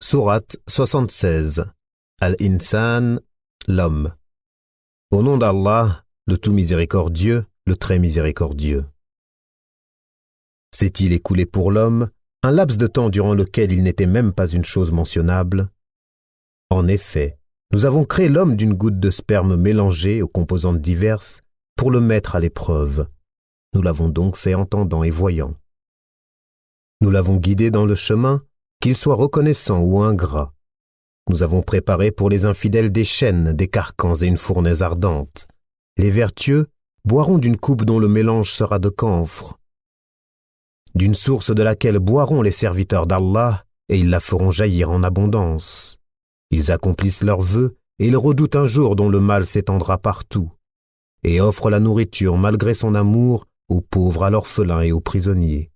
Sourate 76. Al-Insan, l'homme. Au nom d'Allah, le tout miséricordieux, le très miséricordieux. S'est-il écoulé pour l'homme un laps de temps durant lequel il n'était même pas une chose mentionnable? En effet, nous avons créé l'homme d'une goutte de sperme mélangée aux composantes diverses pour le mettre à l'épreuve. Nous l'avons donc fait entendant et voyant. Nous l'avons guidé dans le chemin, qu'il soit reconnaissant ou ingrat. Nous avons préparé pour les infidèles des chaînes, des carcans et une fournaise ardente. Les vertueux boiront d'une coupe dont le mélange sera de camphre, d'une source de laquelle boiront les serviteurs d'Allah, et ils la feront jaillir en abondance. Ils accomplissent leurs vœux, et ils redoutent un jour dont le mal s'étendra partout, et offrent la nourriture malgré son amour aux pauvres, à l'orphelin et aux prisonniers.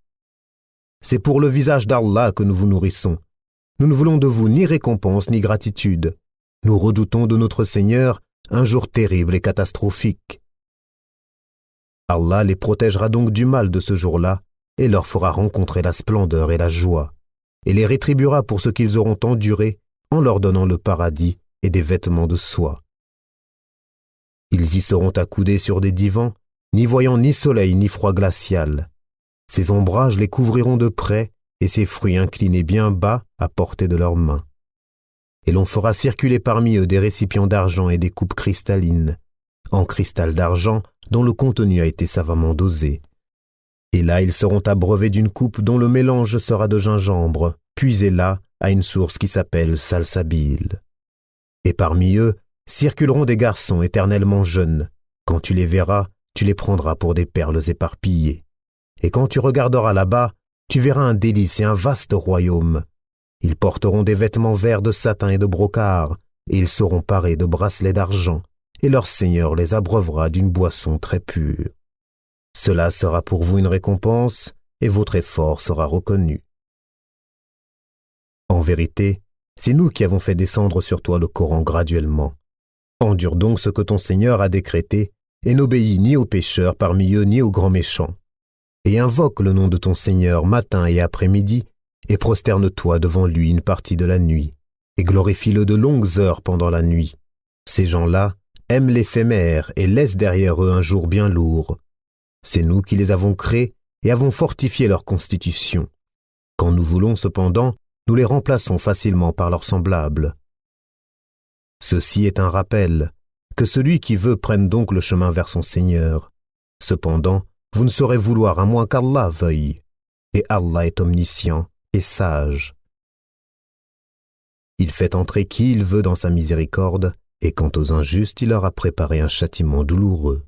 C'est pour le visage d'Allah que nous vous nourrissons. Nous ne voulons de vous ni récompense ni gratitude. Nous redoutons de notre Seigneur un jour terrible et catastrophique. Allah les protégera donc du mal de ce jour-là et leur fera rencontrer la splendeur et la joie, et les rétribuera pour ce qu'ils auront enduré en leur donnant le paradis et des vêtements de soie. Ils y seront accoudés sur des divans, n'y voyant ni soleil ni froid glacial. Ces ombrages les couvriront de près et ces fruits inclinés bien bas à portée de leurs mains. Et l'on fera circuler parmi eux des récipients d'argent et des coupes cristallines, en cristal d'argent dont le contenu a été savamment dosé. Et là ils seront abreuvés d'une coupe dont le mélange sera de gingembre, puisé là à une source qui s'appelle Salsabil. Et parmi eux circuleront des garçons éternellement jeunes. Quand tu les verras, tu les prendras pour des perles éparpillées. Et quand tu regarderas là-bas, tu verras un délice et un vaste royaume. Ils porteront des vêtements verts de satin et de brocart, et ils seront parés de bracelets d'argent, et leur Seigneur les abreuvera d'une boisson très pure. Cela sera pour vous une récompense, et votre effort sera reconnu. En vérité, c'est nous qui avons fait descendre sur toi le Coran graduellement. Endure donc ce que ton Seigneur a décrété, et n'obéis ni aux pécheurs parmi eux ni aux grands méchants. Et invoque le nom de ton Seigneur matin et après-midi, et prosterne-toi devant lui une partie de la nuit, et glorifie-le de longues heures pendant la nuit. Ces gens-là aiment l'éphémère et laissent derrière eux un jour bien lourd. C'est nous qui les avons créés et avons fortifié leur constitution. Quand nous voulons cependant, nous les remplaçons facilement par leurs semblables. Ceci est un rappel, que celui qui veut prenne donc le chemin vers son Seigneur. Cependant, vous ne saurez vouloir à moins qu'Allah veuille, et Allah est omniscient et sage. Il fait entrer qui il veut dans sa miséricorde, et quant aux injustes, il leur a préparé un châtiment douloureux.